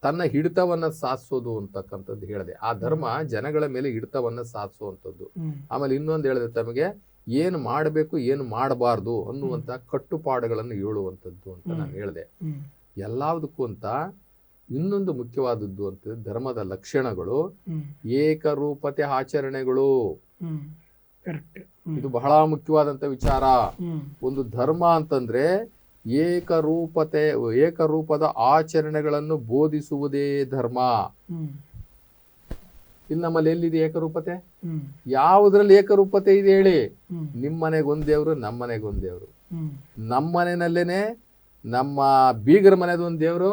ತನ್ನ ಹಿಡಿತವನ್ನ ಸಾಧಿಸೋದು ಅಂತಕ್ಕಂಥದ್ದು ಹೇಳಿದೆ. ಆ ಧರ್ಮ ಜನಗಳ ಮೇಲೆ ಹಿಡಿತವನ್ನ ಸಾಧಿಸುವಂಥದ್ದು. ಆಮೇಲೆ ಇನ್ನೊಂದು ಹೇಳಿದೆ, ತಮಗೆ ಏನು ಮಾಡಬೇಕು ಏನು ಮಾಡಬಾರ್ದು ಅನ್ನುವಂಥ ಕಟ್ಟುಪಾಡುಗಳನ್ನು ಹೇಳುವಂಥದ್ದು ಅಂತ ನಾನು ಹೇಳಿದೆ. ಎಲ್ಲದಕ್ಕೂ ಅಂತ ಇನ್ನೊಂದು ಮುಖ್ಯವಾದದ್ದು ಅಂತ ಧರ್ಮದ ಲಕ್ಷಣಗಳು ಏಕರೂಪತೆ ಆಚರಣೆಗಳು. ಇದು ಬಹಳ ಮುಖ್ಯವಾದಂತ ವಿಚಾರ. ಒಂದು ಧರ್ಮ ಅಂತಂದ್ರೆ ಏಕರೂಪದ ಆಚರಣೆಗಳನ್ನು ಬೋಧಿಸುವುದೇ ಧರ್ಮ. ಇಲ್ಲಿ ನಮ್ಮಲ್ಲಿ ಎಲ್ಲಿದೆ ಏಕರೂಪತೆ? ಯಾವುದ್ರಲ್ಲಿ ಏಕರೂಪತೆ ಇದೆ ಹೇಳಿ? ನಿಮ್ಮನೆಗೊಂದ್ ದೇವ್ರು, ನಮ್ಮನೆಗೊಂದ್ ದೇವ್ರು. ನಮ್ಮನೆಯಲ್ಲೇನೆ ನಮ್ಮ ಬೀಗರ ಮನೆದೊಂದು ದೇವ್ರು,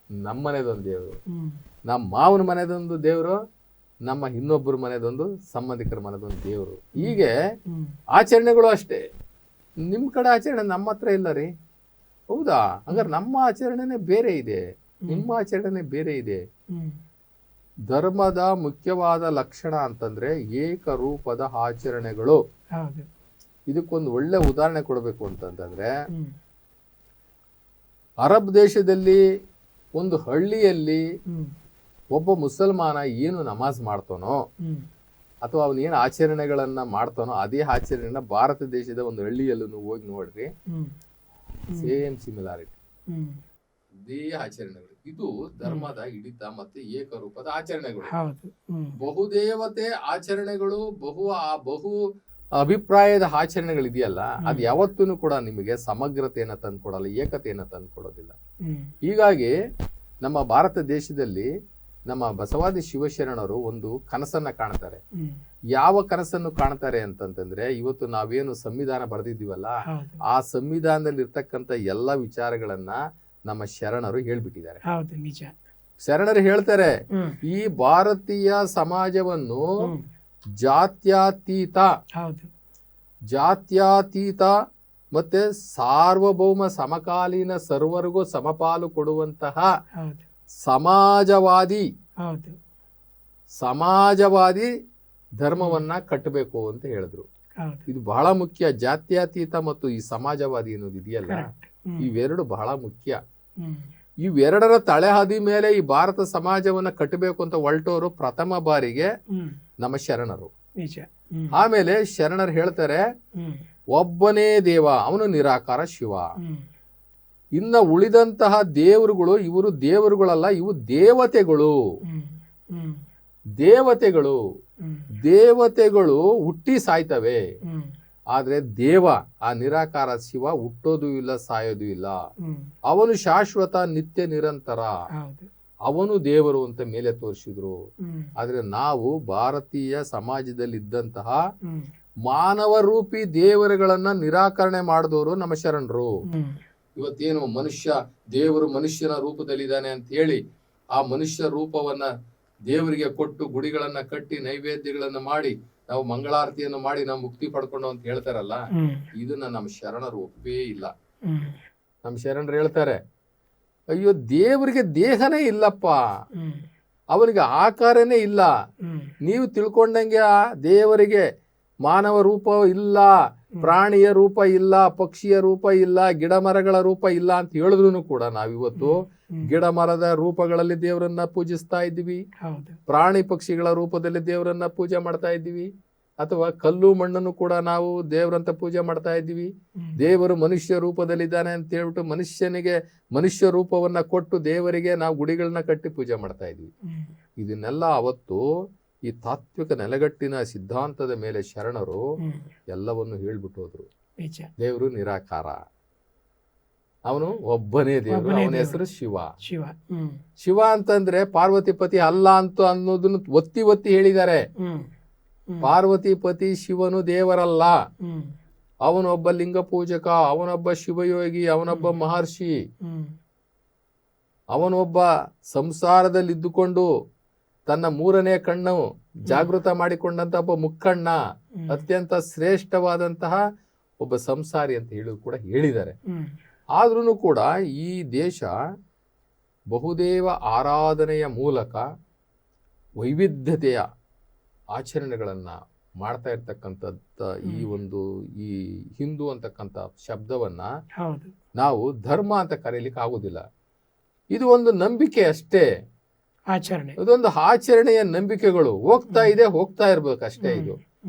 ನಮ್ಮನೆದೊಂದು ದೇವ್ರು. ನಮ್ಮ ಮಾವನ ಮನೆದೊಂದು ದೇವ್ರು, ನಮ್ಮ ಇನ್ನೊಬ್ಬರ ಮನೆದೊಂದು, ಸಂಬಂಧಿಕರ ಮನೆದೊಂದು ದೇವ್ರು. ಹೀಗೆ ಆಚರಣೆಗಳು ಅಷ್ಟೇ. ನಿಮ್ ಕಡೆ ಆಚರಣೆ ನಮ್ಮ ಹತ್ರ ಇಲ್ಲ ರೀ. ಹೌದಾ? ಹಂಗಾರೆ ನಮ್ಮ ಆಚರಣೆನೇ ಬೇರೆ ಇದೆ, ನಿಮ್ಮ ಆಚರಣೆ ಬೇರೆ ಇದೆ. ಧರ್ಮದ ಮುಖ್ಯವಾದ ಲಕ್ಷಣ ಅಂತಂದ್ರೆ ಏಕರೂಪದ ಆಚರಣೆಗಳು. ಇದಕ್ಕೊಂದು ಒಳ್ಳೆ ಉದಾಹರಣೆ ಕೊಡಬೇಕು ಅಂತಂದ್ರೆ, ಅರಬ್ ದೇಶದಲ್ಲಿ ಒಂದು ಹಳ್ಳಿಯಲ್ಲಿ ಒಬ್ಬ ಮುಸಲ್ಮಾನ ಏನು ನಮಾಜ್ ಮಾಡ್ತಾನೋ ಅಥವಾ ಅವನ ಏನು ಆಚರಣೆಗಳನ್ನ ಮಾಡ್ತಾನೋ ಅದೇ ಆಚರಣೆನ ಭಾರತ ದೇಶದ ಒಂದು ಹಳ್ಳಿಯಲ್ಲೂ ಹೋಗಿ ನೋಡ್ರಿ, ಸೇಮ್ ಸಿಮಿಲಾರಿಟಿ, ಅದೇ ಆಚರಣೆಗಳು. ಇದು ಧರ್ಮದ ಹಿಡಿತ ಮತ್ತೆ ಏಕರೂಪದ ಆಚರಣೆಗಳು. ಬಹುದೇವತೆ ಆಚರಣೆಗಳು, ಬಹು ಅಭಿಪ್ರಾಯದ ಆಚರಣೆಗಳಿದೆಯಲ್ಲ, ಅದು ಯಾವತ್ತೂ ಕೂಡ ನಿಮಗೆ ಸಮಗ್ರತೆಯನ್ನ ತಂದ್ಕೊಡಲ್ಲ, ಏಕತೆಯನ್ನ ತಂದ್ಕೊಡೋದಿಲ್ಲ. ಹೀಗಾಗಿ ನಮ್ಮ ಭಾರತ ದೇಶದಲ್ಲಿ ನಮ್ಮ ಬಸವಾದಿ ಶಿವಶರಣರು ಒಂದು ಕನಸನ್ನ ಕಾಣ್ತಾರೆ. ಯಾವ ಕನಸನ್ನು ಕಾಣ್ತಾರೆ ಅಂತಂದ್ರೆ, ಇವತ್ತು ನಾವೇನು ಸಂವಿಧಾನ ಬರೆದಿದ್ದೀವಲ್ಲ, ಆ ಸಂವಿಧಾನದಲ್ಲಿ ಇರ್ತಕ್ಕಂಥ ಎಲ್ಲ ವಿಚಾರಗಳನ್ನ ನಮ್ಮ ಶರಣರು ಹೇಳ್ಬಿಟ್ಟಿದ್ದಾರೆ. ಶರಣರು ಹೇಳ್ತಾರೆ, ಈ ಭಾರತೀಯ ಸಮಾಜವನ್ನು ಜಾತ್ಯಾತೀತ ಮತ್ತೆ ಸಾರ್ವಭೌಮ ಸಮಕಾಲೀನ ಸರ್ವರಿಗೂ ಸಮಪಾಲು ಕೊಡುವಂತಹ ಸಮಾಜವಾದಿ ಧರ್ಮವನ್ನ ಕಟ್ಟಬೇಕು ಅಂತ ಹೇಳಿದ್ರು. ಇದು ಬಹಳ ಮುಖ್ಯ. ಜಾತ್ಯತೀತ ಮತ್ತು ಈ ಸಮಾಜವಾದಿ ಅನ್ನೋದು ಇದೆಯಲ್ಲ, ಇವೆರಡು ಬಹಳ ಮುಖ್ಯ. ಇವೆರಡರ ತಳೆಹಾದಿ ಮೇಲೆ ಈ ಭಾರತ ಸಮಾಜವನ್ನ ಕಟ್ಟಬೇಕು ಅಂತ ಹೊರಟೋರು ಪ್ರಥಮ ಬಾರಿಗೆ ನಮ್ಮ ಶರಣರು. ಆಮೇಲೆ ಶರಣರು ಹೇಳ್ತಾರೆ, ಒಬ್ಬನೇ ದೇವ, ಅವನು ನಿರಾಕಾರ ಶಿವ. ಇನ್ನ ಉಳಿದಂತಹ ದೇವರುಗಳು ಇವರು ದೇವರುಗಳಲ್ಲ, ಇವು ದೇವತೆಗಳು. ದೇವತೆಗಳು ಹುಟ್ಟಿ ಸಾಯ್ತವೆ, ಆದ್ರೆ ದೇವ ಆ ನಿರಾಕಾರ ಶಿವ ಹುಟ್ಟೋದು ಇಲ್ಲ, ಸಾಯೋದು ಇಲ್ಲ. ಅವನು ಶಾಶ್ವತ, ನಿತ್ಯ, ನಿರಂತರ. ಅವನು ದೇವರು ಅಂತ ಮೇಲೆ ತೋರಿಸಿದ್ರು. ಆದ್ರೆ ನಾವು ಭಾರತೀಯ ಸಮಾಜದಲ್ಲಿ ಇದ್ದಂತಹ ಮಾನವ ರೂಪಿ ದೇವರುಗಳನ್ನ ನಿರಾಕರಣೆ ಮಾಡಿದವರು ನಮ್ಮ ಶರಣರು. ಇವತ್ತೇನು ದೇವರು ಮನುಷ್ಯನ ರೂಪದಲ್ಲಿದ್ದಾನೆ ಅಂತ ಹೇಳಿ ಆ ಮನುಷ್ಯ ರೂಪವನ್ನ ದೇವರಿಗೆ ಕೊಟ್ಟು ಗುಡಿಗಳನ್ನ ಕಟ್ಟಿ ನೈವೇದ್ಯಗಳನ್ನ ಮಾಡಿ ನಾವು ಮಂಗಳಾರತಿಯನ್ನು ಮಾಡಿ ನಾವು ಮುಕ್ತಿ ಪಡ್ಕೊಂಡು ಅಂತ ಹೇಳ್ತಾರಲ್ಲ, ಇದನ್ನ ನಮ್ಮ ಶರಣರು ಒಪ್ಪೇ ಇಲ್ಲ. ನಮ್ಮ ಶರಣರು ಹೇಳ್ತಾರೆ, ಅಯ್ಯೋ ದೇವರಿಗೆ ದೇಹನೇ ಇಲ್ಲಪ್ಪ, ಅವನಿಗೆ ಆಕಾರನೇ ಇಲ್ಲ. ನೀವು ತಿಳ್ಕೊಂಡಂಗೆ ಆ ದೇವರಿಗೆ ಮಾನವ ರೂಪ ಇಲ್ಲ, ಪ್ರಾಣಿಯ ರೂಪ ಇಲ್ಲ, ಪಕ್ಷಿಯ ರೂಪ ಇಲ್ಲ, ಗಿಡ ಮರಗಳ ರೂಪ ಇಲ್ಲ ಅಂತ ಹೇಳಿದ್ರು ಕೂಡ ನಾವಿವತ್ತು ಗಿಡ ಮರದ ರೂಪಗಳಲ್ಲಿ ದೇವರನ್ನ ಪೂಜಿಸ್ತಾ ಇದ್ದೀವಿ, ಪ್ರಾಣಿ ಪಕ್ಷಿಗಳ ರೂಪದಲ್ಲಿ ದೇವರನ್ನ ಪೂಜೆ ಮಾಡ್ತಾ ಇದ್ದೀವಿ, ಅಥವಾ ಕಲ್ಲು ಮಣ್ಣನ್ನು ಕೂಡ ನಾವು ದೇವರಂತ ಪೂಜೆ ಮಾಡ್ತಾ ಇದ್ದೀವಿ. ದೇವರು ಮನುಷ್ಯ ರೂಪದಲ್ಲಿದ್ದಾನೆ ಅಂತ ಹೇಳ್ಬಿಟ್ಟು ಮನುಷ್ಯನಿಗೆ ಮನುಷ್ಯ ರೂಪವನ್ನ ಕೊಟ್ಟು ದೇವರಿಗೆ ನಾವು ಗುಡಿಗಳನ್ನ ಕಟ್ಟಿ ಪೂಜೆ ಮಾಡ್ತಾ ಇದ್ವಿ. ಇದನ್ನೆಲ್ಲ ಅವತ್ತು ಈ ತಾತ್ವಿಕ ನೆಲೆಗಟ್ಟಿನ ಸಿದ್ಧಾಂತದ ಮೇಲೆ ಶರಣರು ಎಲ್ಲವನ್ನು ಹೇಳ್ಬಿಟ್ಟು ಹೋದ್ರು. ದೇವರು ನಿರಾಕಾರ, ಅವನು ಒಬ್ಬನೇ ದೇವರು, ಅವನ ಹೆಸರು ಶಿವ. ಶಿವ ಅಂತಂದ್ರೆ ಪಾರ್ವತಿಪತಿ ಅಲ್ಲ ಅಂತ ಅನ್ನೋದನ್ನು ಒತ್ತಿ ಒತ್ತಿ ಹೇಳಿದ್ದಾರೆ. ಪಾರ್ವತಿಪತಿ ಶಿವನು ದೇವರಲ್ಲ, ಅವನೊಬ್ಬ ಲಿಂಗ ಪೂಜಕ, ಅವನೊಬ್ಬ ಶಿವಯೋಗಿ, ಅವನೊಬ್ಬ ಮಹರ್ಷಿ, ಅವನೊಬ್ಬ ಸಂಸಾರದಲ್ಲಿದ್ದುಕೊಂಡು ತನ್ನ ಮೂರನೇ ಕಣ್ಣು ಜಾಗೃತ ಮಾಡಿಕೊಂಡಂತ ಒಬ್ಬ ಮುಕ್ಕಣ್ಣ, ಅತ್ಯಂತ ಶ್ರೇಷ್ಠವಾದಂತಹ ಒಬ್ಬ ಸಂಸಾರಿ ಅಂತ ಹೇಳಿ ಕೂಡ ಹೇಳಿದ್ದಾರೆ. ಆದ್ರೂ ಕೂಡ ಈ ದೇಶ ಬಹುದೇವ ಆರಾಧನೆಯ ಮೂಲಕ ವೈವಿಧ್ಯತೆಯ ಆಚರಣೆಗಳನ್ನ ಮಾಡ್ತಾ ಇರ್ತಕ್ಕಂಥದ್ದ ಈ ಹಿಂದೂ ಅಂತಕ್ಕಂಥ ಶಬ್ದವನ್ನ ನಾವು ಧರ್ಮ ಅಂತ ಕರೀಲಿಕ್ಕೆ ಆಗುದಿಲ್ಲ. ಇದು ಒಂದು ನಂಬಿಕೆ ಅಷ್ಟೇ, ಆಚರಣೆ. ಇದೊಂದು ಆಚರಣೆಯ ನಂಬಿಕೆಗಳು, ಹೋಗ್ತಾ ಇರ್ಬೇಕಷ್ಟೇ ಇದು.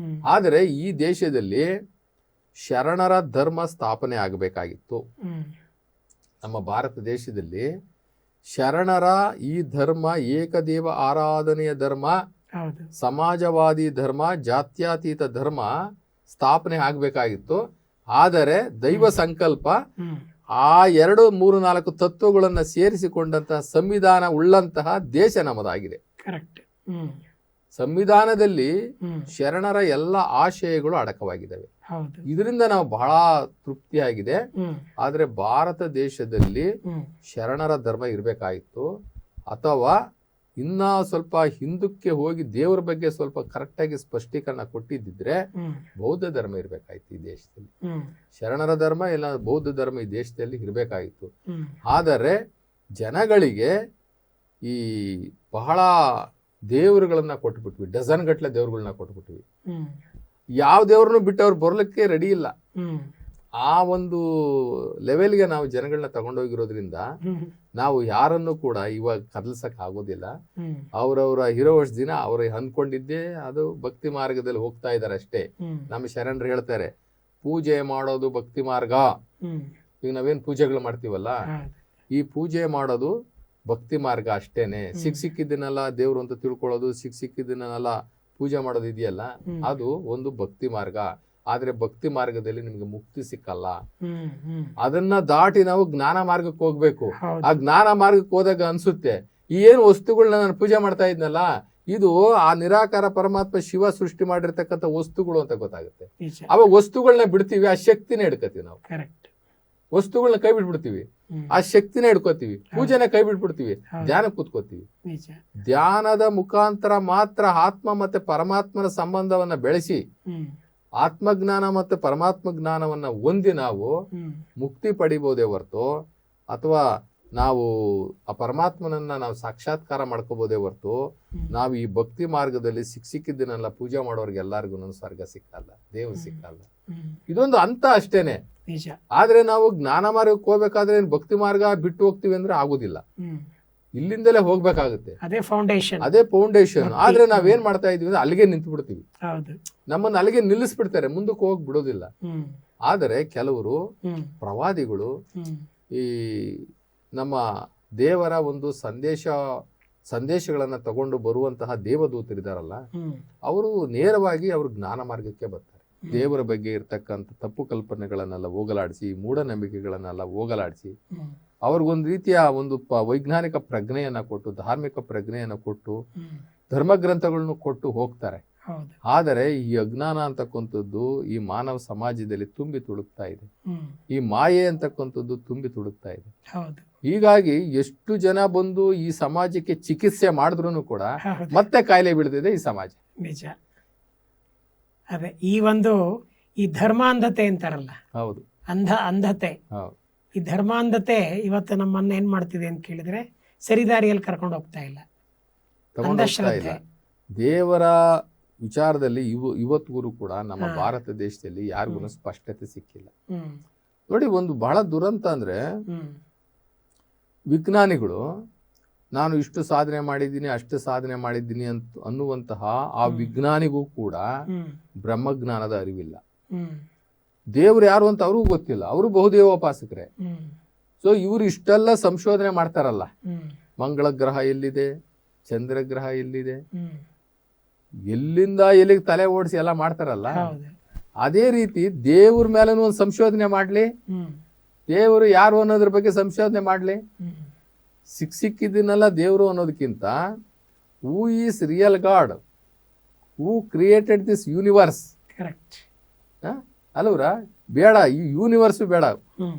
ಆದರೆ ಈ ದೇಶದಲ್ಲಿ ಶರಣರ ಧರ್ಮ ಸ್ಥಾಪನೆ ಆಗಬೇಕಾಗಿತ್ತು. ನಮ್ಮ ಭಾರತ ದೇಶದಲ್ಲಿ ಶರಣರ ಈ ಧರ್ಮ ಏಕದೇವ ಆರಾಧನೆಯ ಧರ್ಮ, ಸಮಾಜವಾದಿ ಧರ್ಮ, ಜಾತ್ಯತೀತ ಧರ್ಮ ಸ್ಥಾಪನೆ ಆಗಬೇಕಾಗಿತ್ತು. ಆದರೆ ದೈವ ಸಂಕಲ್ಪ ಆ 2, 3, 4 ತತ್ವಗಳನ್ನು ಸೇರಿಸಿಕೊಂಡಂತಹ ಸಂವಿಧಾನ ಉಳ್ಳಂತಹ ದೇಶ ನಮ್ಮದಾಗಿದೆ. ಸಂವಿಧಾನದಲ್ಲಿ ಶರಣರ ಎಲ್ಲ ಆಶಯಗಳು ಅಡಕವಾಗಿದ್ದಾವೆ. ಇದರಿಂದ ನಾವು ಬಹಳ ತೃಪ್ತಿಯಾಗಿದೆ. ಆದ್ರೆ ಭಾರತ ದೇಶದಲ್ಲಿ ಶರಣರ ಧರ್ಮ ಇರಬೇಕಾಗಿತ್ತು, ಅಥವಾ ಇನ್ನ ಸ್ವಲ್ಪ ಹಿಂದಕ್ಕೆ ಹೋಗಿ ದೇವರ ಬಗ್ಗೆ ಸ್ವಲ್ಪ ಕರೆಕ್ಟಾಗಿ ಸ್ಪಷ್ಟೀಕರಣ ಕೊಟ್ಟಿದ್ದಿದ್ರೆ ಬೌದ್ಧ ಧರ್ಮ ಇರಬೇಕಾಗಿತ್ತು ಈ ದೇಶದಲ್ಲಿ. ಶರಣರ ಧರ್ಮ ಇಲ್ಲ ಬೌದ್ಧ ಧರ್ಮ ಈ ದೇಶದಲ್ಲಿ ಇರಬೇಕಾಗಿತ್ತು. ಆದರೆ ಜನಗಳಿಗೆ ಈ ಬಹಳ ದೇವರುಗಳನ್ನ ಕೊಟ್ಬಿಟ್ವಿ, ಡಜನ್ ಗಟ್ಟಲೆ ದೇವರುಗಳನ್ನ ಕೊಟ್ಬಿಟ್ವಿ. ಯಾವ ದೇವ್ರನ್ನು ಬಿಟ್ಟು ಅವ್ರು ಬರ್ಲಿಕ್ಕೆ ರೆಡಿ ಇಲ್ಲ. ಆ ಒಂದು ಲೆವೆಲ್ಗೆ ನಾವು ಜನಗಳನ್ನ ತಗೊಂಡೋಗಿರೋದ್ರಿಂದ ನಾವು ಯಾರನ್ನು ಕೂಡ ಇವಾಗ ಕದಲ್ಸಕ್ ಆಗೋದಿಲ್ಲ. ಅವ್ರವ್ರ ಇರೋವಷ್ಟು ದಿನ ಅವ್ರ ಅನ್ಕೊಂಡಿದ್ದೆ ಅದು ಭಕ್ತಿ ಮಾರ್ಗದಲ್ಲಿ ಹೋಗ್ತಾ ಇದಾರೆ ಅಷ್ಟೇ. ನಮ್ಮ ಶರಣರು ಹೇಳ್ತಾರೆ, ಪೂಜೆ ಮಾಡೋದು ಭಕ್ತಿ ಮಾರ್ಗ. ಈಗ ನಾವೇನ್ ಪೂಜೆಗಳು ಮಾಡ್ತೀವಲ್ಲ, ಈ ಪೂಜೆ ಮಾಡೋದು ಭಕ್ತಿ ಮಾರ್ಗ ಅಷ್ಟೇನೆ. ಸಿಕ್ಕಿದ್ದನ್ನೆಲ್ಲ ದೇವ್ರು ಅಂತ ತಿಳ್ಕೊಳ್ಳೋದು, ಸಿಕ್ಕಿದ್ದನ್ನೆಲ್ಲ ಪೂಜೆ ಮಾಡೋದು ಇದೆಯಲ್ಲ, ಅದು ಒಂದು ಭಕ್ತಿ ಮಾರ್ಗ. ಆದ್ರೆ ಭಕ್ತಿ ಮಾರ್ಗದಲ್ಲಿ ನಿಮ್ಗೆ ಮುಕ್ತಿ ಸಿಕ್ಕಲ್ಲ. ಅದನ್ನ ದಾಟಿ ನಾವು ಜ್ಞಾನ ಮಾರ್ಗಕ್ಕೆ ಹೋಗ್ಬೇಕು. ಆ ಜ್ಞಾನ ಮಾರ್ಗಕ್ಕೆ ಹೋದಾಗ ಅನ್ಸುತ್ತೆ, ಈ ಏನು ವಸ್ತುಗಳನ್ನ ನಾನು ಪೂಜೆ ಮಾಡ್ತಾ ಇದ್ನಲ್ಲ, ಇದು ಆ ನಿರಾಕಾರ ಪರಮಾತ್ಮ ಶಿವ ಸೃಷ್ಟಿ ಮಾಡಿರ್ತಕ್ಕಂಥ ವಸ್ತುಗಳು ಅಂತ ಗೊತ್ತಾಗುತ್ತೆ. ಅವಾಗ ವಸ್ತುಗಳನ್ನ ಬಿಡ್ತೀವಿ, ಆ ಶಕ್ತಿನ ಹಿಡ್ಕತೀವಿ. ನಾವು ವಸ್ತುಗಳನ್ನ ಕೈ ಬಿಟ್ಬಿಡ್ತೀವಿ, ಆ ಶಕ್ತಿನ ಹಿಡ್ಕೋತೀವಿ. ಪೂಜೆನ ಕೈ ಬಿಟ್ಬಿಡ್ತೀವಿ, ಧ್ಯಾನ ಕೂತ್ಕೋತೀವಿ. ಧ್ಯಾನದ ಮುಖಾಂತರ ಮಾತ್ರ ಆತ್ಮ ಮತ್ತೆ ಪರಮಾತ್ಮನ ಸಂಬಂಧವನ್ನ ಬೆಳೆಸಿ ಆತ್ಮಜ್ಞಾನ ಮತ್ತೆ ಪರಮಾತ್ಮ ಜ್ಞಾನವನ್ನ ಹೊಂದಿ ನಾವು ಮುಕ್ತಿ ಪಡಿಬಹುದೇ ಹೊರತು, ಅಥವಾ ನಾವು ಆ ಪರಮಾತ್ಮನನ್ನ ನಾವು ಸಾಕ್ಷಾತ್ಕಾರ ಮಾಡ್ಕೋಬಹುದೇ ಹೊರತು, ನಾವು ಈ ಭಕ್ತಿ ಮಾರ್ಗದಲ್ಲಿ ಸಿಕ್ಕಿದ್ದನ್ನೆಲ್ಲ ಪೂಜೆ ಮಾಡೋರ್ಗೆ ಎಲ್ಲರಿಗೂ ಸ್ವರ್ಗ ಸಿಕ್ಕಲ್ಲ, ದೇವ್ರು ಸಿಕ್ಕಲ್ಲ. ಇದೊಂದು ಹಂತ ಅಷ್ಟೇನೆ. ಆದ್ರೆ ನಾವು ಜ್ಞಾನ ಮಾರ್ಗಕ್ಕೆ ಹೋಗ್ಬೇಕಾದ್ರೆ ಭಕ್ತಿ ಮಾರ್ಗ ಬಿಟ್ಟು ಹೋಗ್ತೀವಿ ಅಂದ್ರೆ ಆಗುದಿಲ್ಲ. ಇಲ್ಲಿಂದಲೇ ಹೋಗ್ಬೇಕಾಗುತ್ತೆ. ಅದೇ ಫೌಂಡೇಶನ್. ಆದ್ರೆ ನಾವೇನ್ ಮಾಡ್ತಾ ಇದೀವಿ ಅಂದ್ರೆ ಅಲ್ಲಿಗೆ ನಿಂತು ಬಿಡ್ತೀವಿ, ನಮ್ಮನ್ನ ಅಲ್ಲಿಗೆ ನಿಲ್ಲಿಸ್ಬಿಡ್ತಾರೆ, ಮುಂದಕ್ಕೆ ಹೋಗ್ ಬಿಡೋದಿಲ್ಲ. ಆದರೆ ಕೆಲವರು ಪ್ರವಾದಿಗಳು ಈ ನಮ್ಮ ದೇವರ ಒಂದು ಸಂದೇಶಗಳನ್ನ ತಗೊಂಡು ಬರುವಂತಹ ದೇವದೂತರಿದಾರಲ್ಲ, ಅವರು ನೇರವಾಗಿ ಅವರು ಜ್ಞಾನ ಮಾರ್ಗಕ್ಕೆ ಬರ್ತಾರೆ. ದೇವರ ಬಗ್ಗೆ ಇರ್ತಕ್ಕಂಥ ತಪ್ಪು ಕಲ್ಪನೆಗಳನ್ನೆಲ್ಲ ಹೋಗಲಾಡಿಸಿ, ಮೂಢನಂಬಿಕೆಗಳನ್ನೆಲ್ಲ ಹೋಗಲಾಡಿಸಿ, ಅವ್ರಿಗೊಂದು ರೀತಿಯ ಒಂದು ವೈಜ್ಞಾನಿಕ ಪ್ರಜ್ಞೆಯನ್ನ ಕೊಟ್ಟು, ಧಾರ್ಮಿಕ ಪ್ರಜ್ಞೆಯನ್ನ ಕೊಟ್ಟು, ಧರ್ಮಗ್ರಂಥಗಳನ್ನು ಕೊಟ್ಟು ಹೋಗ್ತಾರೆ. ಆದರೆ ಈ ಅಜ್ಞಾನ ಅಂತಕ್ಕಂಥದ್ದು ಈ ಮಾನವ ಸಮಾಜದಲ್ಲಿ ತುಂಬಿ ತುಳುಕ್ತಾ ಇದೆ. ಈ ಮಾಯೆ ಅಂತಕ್ಕಂಥದ್ದು ತುಂಬಿ ತುಳುಕ್ತಾ ಇದೆ. ಹೀಗಾಗಿ ಎಷ್ಟು ಜನ ಬಂದು ಈ ಸಮಾಜಕ್ಕೆ ಚಿಕಿತ್ಸೆ ಮಾಡಿದ್ರು ಕೂಡ ಮತ್ತೆ ಕಾಯಿಲೆ ಬೀಳ್ತಿದೆ ಈ ಸಮಾಜ. ನಿಜ. ಅದೇ ಈ ಧರ್ಮಾಂಧತೆ ಅಂತಾರಲ್ಲ, ಹೌದು, ಅಂಧತೆ. ಈ ಧರ್ಮಾಂಧತೆ ಇವತ್ತು ನಮ್ಮನ್ನ ಏನ್ ಮಾಡ್ತಿದೆ ಅಂತ ಕೇಳಿದ್ರೆ ಸರಿದಾರಿಯಲ್ಲಿ ಕರ್ಕೊಂಡು ಹೋಗ್ತಾ ಇಲ್ಲ. ದೇವರ ವಿಚಾರದಲ್ಲಿ ಇವತ್ತಿಗೂ ಕೂಡ ನಮ್ಮ ಭಾರತ ದೇಶದಲ್ಲಿ ಯಾರಿಗೂ ಸ್ಪಷ್ಟತೆ ಸಿಕ್ಕಿಲ್ಲ. ನೋಡಿ, ಒಂದು ಬಹಳ ದುರಂತ ಅಂದ್ರೆ, ವಿಜ್ಞಾನಿಗಳು ನಾನು ಇಷ್ಟು ಸಾಧನೆ ಮಾಡಿದ್ದೀನಿ, ಅಷ್ಟು ಸಾಧನೆ ಮಾಡಿದ್ದೀನಿ ಅನ್ನುವಂತಹ ಆ ವಿಜ್ಞಾನಿಗೂ ಕೂಡ ಬ್ರಹ್ಮಜ್ಞಾನದ ಅರಿವಿಲ್ಲ. ದೇವ್ರು ಯಾರು ಅಂತ ಅವ್ರಿಗೂ ಗೊತ್ತಿಲ್ಲ, ಅವರು ಬಹುದೇವೋಪಾಸಕರೇ. ಸೊ ಇವ್ರು ಇಷ್ಟೆಲ್ಲ ಸಂಶೋಧನೆ ಮಾಡ್ತಾರಲ್ಲ, ಮಂಗಳ ಗ್ರಹ ಎಲ್ಲಿದೆ, ಚಂದ್ರಗ್ರಹ ಎಲ್ಲಿದೆ, ಎಲ್ಲಿಂದ ಎಲ್ಲಿಗೆ ತಲೆ ಓಡಿಸಿ ಎಲ್ಲ ಮಾಡ್ತಾರಲ್ಲ, ಅದೇ ರೀತಿ ದೇವ್ರ ಮೇಲೆ ಒಂದು ಸಂಶೋಧನೆ ಮಾಡ್ಲಿ, ದೇವರು ಯಾರು ಅನ್ನೋದ್ರ ಬಗ್ಗೆ ಸಂಶೋಧನೆ ಮಾಡ್ಲಿ. ಸಿಕ್ಕಿದ್ದನ್ನೆಲ್ಲ ದೇವರು ಅನ್ನೋದಕ್ಕಿಂತ who is real god, who created this universe, ಅಲ್ವರ ಬೇಡ, ಈ ಯೂನಿವರ್ಸ್ ಬೇಡ,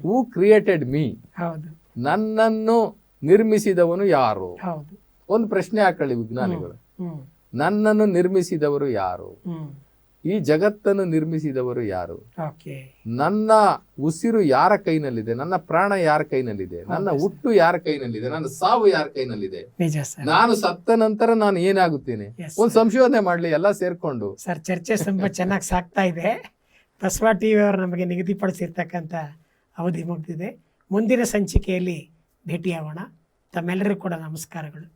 ಹೂ ಕ್ರಿಯೇಟೆಡ್ ಮೀ, ನನ್ನನ್ನು ನಿರ್ಮಿಸಿದವನು ಯಾರು? ಒಂದು ಪ್ರಶ್ನೆ ಹಾಕೊಳ್ಳಿ ವಿಜ್ಞಾನಿಗಳು, ನನ್ನನ್ನು ನಿರ್ಮಿಸಿದವರು ಯಾರು? ಈ ಜಗತ್ತನ್ನು ನಿರ್ಮಿಸಿದವರು ಯಾರು? ನನ್ನ ಉಸಿರು ಯಾರ ಕೈನಲ್ಲಿದೆ? ನನ್ನ ಪ್ರಾಣ ಯಾರ ಕೈನಲ್ಲಿದೆ? ನನ್ನ ಹುಟ್ಟು ಯಾರ ಕೈನಲ್ಲಿದೆ? ನನ್ನ ಸಾವು ಯಾರ ಕೈನಲ್ಲಿದೆ? ನಾನು ಸತ್ತ ನಂತರ ನಾನು ಏನಾಗುತ್ತೇನೆ? ಒಂದು ಸಂಶೋಧನೆ ಮಾಡ್ಲಿ ಎಲ್ಲ ಸೇರ್ಕೊಂಡು. ಸರ್, ಚರ್ಚೆ ತುಂಬಾ ಚೆನ್ನಾಗಿ ಸಾಕ್ತಾ ಇದೆ. ಬಸವ ಟಿವಿ ಅವರು ನಮಗೆ ನಿಗದಿಪಡಿಸಿರ್ತಕ್ಕಂಥ ಅವಧಿ ಮುಗಿದಿದೆ. ಮುಂದಿನ ಸಂಚಿಕೆಯಲ್ಲಿ ಭೇಟಿಯಾಗೋಣ. ತಮ್ಮೆಲ್ಲರಿಗೂ ಕೂಡ ನಮಸ್ಕಾರಗಳು.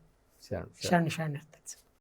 ಶರಣ ಶರಣ ಶರಣ ಇರ್ತದೆ ಸರ್.